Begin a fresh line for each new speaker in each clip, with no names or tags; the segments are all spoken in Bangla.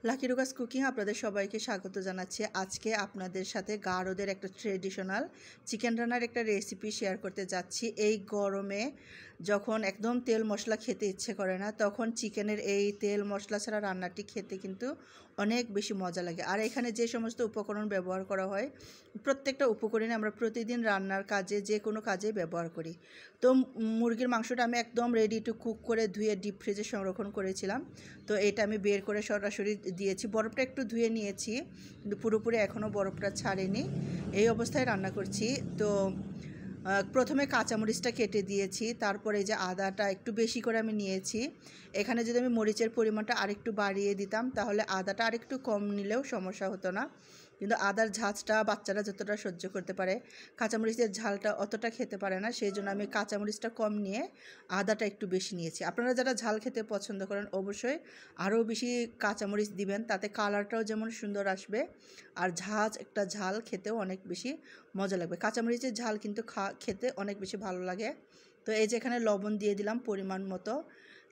লাকি রুকাস কুকিং আপনাদের সবাইকে স্বাগত জানাচ্ছি। আজকে আপনাদের সাথে গারোদের একটা ট্রেডিশনাল চিকেন রান্নার একটা রেসিপি শেয়ার করতে যাচ্ছি। এই গরমে যখন একদম তেল মশলা খেতে ইচ্ছে করে না, তখন চিকেনের এই তেল মশলা ছাড়া রান্নাটি খেতে কিন্তু অনেক বেশি মজা লাগে। আর এখানে যে সমস্ত উপকরণ ব্যবহার করা হয়, প্রত্যেকটা উপকরণে আমরা প্রতিদিন রান্নার কাজে যে কোনো কাজে ব্যবহার করি। তো মুরগির মাংসটা আমি একদম রেডি টু কুক করে ধুয়ে ডিপ ফ্রিজে সংরক্ষণ করেছিলাম। তো এটা আমি বের করে সরাসরি দিয়েছি। বরফটা একটু ধুয়ে নিয়েছি, কিন্তু পুরোপুরি এখনও বরফটা ছাড়েনি। এই অবস্থায় রান্না করছি। তো প্রথমে কাঁচামরিচটা কেটে দিয়েছি, তারপরে এই যে আদাটা একটু বেশি করে আমি নিয়েছি। এখানে যদি আমি মরিচের পরিমাণটা আরেকটু বাড়িয়ে দিতাম, তাহলে আদাটা আরেকটু কম নিলেও সমস্যা হতো না। কিন্তু আদার ঝাঁজটা বাচ্চারা যতটা সহ্য করতে পারে, কাঁচামরিচের ঝালটা অতটা খেতে পারে না। সেই জন্য আমি কাঁচামরিচটা কম নিয়ে আদাটা একটু বেশি নিয়েছি। আপনারা যারা ঝাল খেতে পছন্দ করেন অবশ্যই আরও বেশি কাঁচামরিচ দিবেন, তাতে কালারটাও যেমন সুন্দর আসবে আর একটা ঝাল খেতেও অনেক বেশি মজা লাগবে। কাঁচামরিচের ঝাল কিন্তু খেতে অনেক বেশি ভালো লাগে। তো এই যে এখানে লবণ দিয়ে দিলাম পরিমাণ মতো।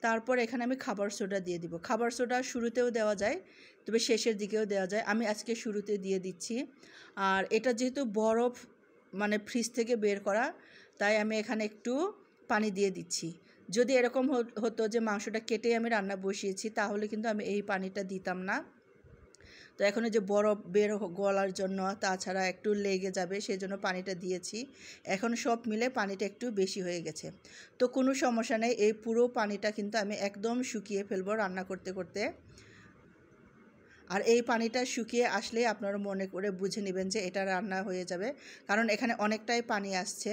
তারপর এখানে আমি খাবার সোডা দিয়ে দিব। খাবার সোডা শুরুতেও দেওয়া যায়, তবে শেষের দিকেও দেওয়া যায়। আমি আজকে শুরুতে দিয়ে দিচ্ছি। আর এটা যেহেতু বরফ মানে ফ্রিজ থেকে বের করা, তাই আমি এখানে একটু পানি দিয়ে দিচ্ছি। যদি এরকম হতো যে মাংসটা কেটে আমি রান্না বসিয়েছি, তাহলে কিন্তু আমি এই পানিটা দিতাম না। তো এখন যে বরফ গলার জন্য, তাছাড়া একটু লেগে যাবে, সেই জন্য পানিটা দিয়েছি। এখন সব মিলে পানিটা একটু বেশি হয়ে গেছে। তো কোনো সমস্যা নেই, এই পুরো পানিটা কিন্তু আমি একদম শুকিয়ে ফেলবো রান্না করতে করতে। আর এই পানিটা শুকিয়ে আসলে আপনারা মনে করে বুঝে নেবেন যে এটা রান্না হয়ে যাবে, কারণ এখানে অনেকটাই পানি আসছে।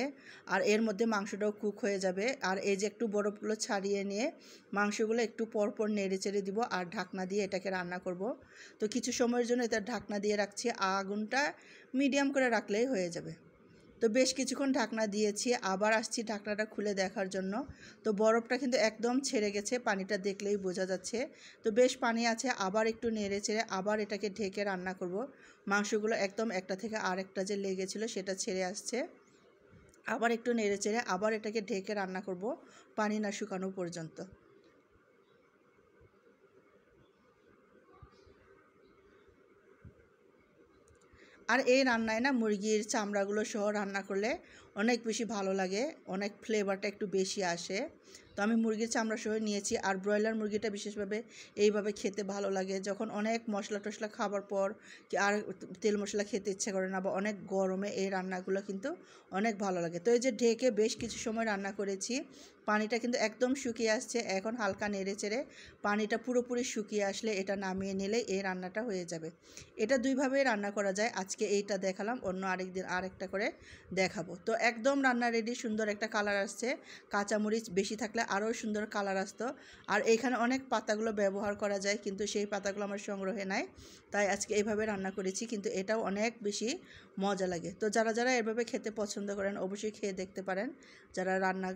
আর এর মধ্যে মাংসটাও কুক হয়ে যাবে। আর এই যে একটু বরফগুলো ছাড়িয়ে নিয়ে মাংসগুলো একটু পরপর নেড়ে চেড়ে দিব আর ঢাকনা দিয়ে এটাকে রান্না করব। তো কিছু সময়ের জন্য এটা ঢাকনা দিয়ে রাখছি। আগুনটা মিডিয়াম করে রাখলেই হয়ে যাবে। তো বেশ কিছুক্ষণ ঢাকনা দিয়েছি, আবার আসছি ঢাকনাটা খুলে দেখার জন্য। তো বরফটা কিন্তু একদম ছেড়ে গেছে, পানিটা দেখলেই বোঝা যাচ্ছে। তো বেশ পানি আছে, আবার একটু নেড়ে চেড়ে আবার এটাকে ঢেকে রান্না করব। মাংসগুলো একদম একটা থেকে আরেকটা যে লেগেছিল সেটা ছেড়ে আসছে। আবার একটু নেড়ে চেড়ে আবার এটাকে ঢেকে রান্না করব পানি না শুকানো পর্যন্ত। আর এই রান্নায় না মুরগির চামড়াগুলো সহ রান্না করলে অনেক বেশি ভালো লাগে, অনেক ফ্লেভারটা একটু বেশি আসে। তো আমি মুরগির চামড়া সহ নিয়েছি। আর ব্রয়লার মুরগিটা বিশেষভাবে এইভাবে খেতে ভালো লাগে, যখন অনেক মশলা টশলা খাবার পর আর তেল মশলা খেতে ইচ্ছে করে না, বা অনেক গরমে এই রান্নাগুলো কিন্তু অনেক ভালো লাগে। তো এই যে ঢেকে বেশ কিছু সময় রান্না করেছি, পানিটা কিন্তু একদম শুকিয়ে আসছে। এখন হালকা নেড়ে চেড়ে পানিটা পুরোপুরি শুকিয়ে আসলে এটা নামিয়ে নিলে এই রান্নাটা হয়ে যাবে। এটা দুইভাবেই রান্না করা যায়। আজকে এইটা দেখালাম, অন্য আরেকদিন আরেকটা করে দেখাবো। তো একদম রান্না রেডি, সুন্দর একটা কালার আসছে। কাঁচামরিচ বেশি থাকলে আরও সুন্দর কালার আসতো। আর এইখানে অনেক পাতাগুলো ব্যবহার করা যায়, কিন্তু সেই পাতাগুলো আমার সংগ্রহে নাই, তাই আজকে এইভাবে রান্না করেছি। কিন্তু এটাও অনেক বেশি মজা লাগে। তো যারা যারা এভাবে খেতে পছন্দ করেন অবশ্যই খেয়ে দেখতে পারেন, যারা রান্না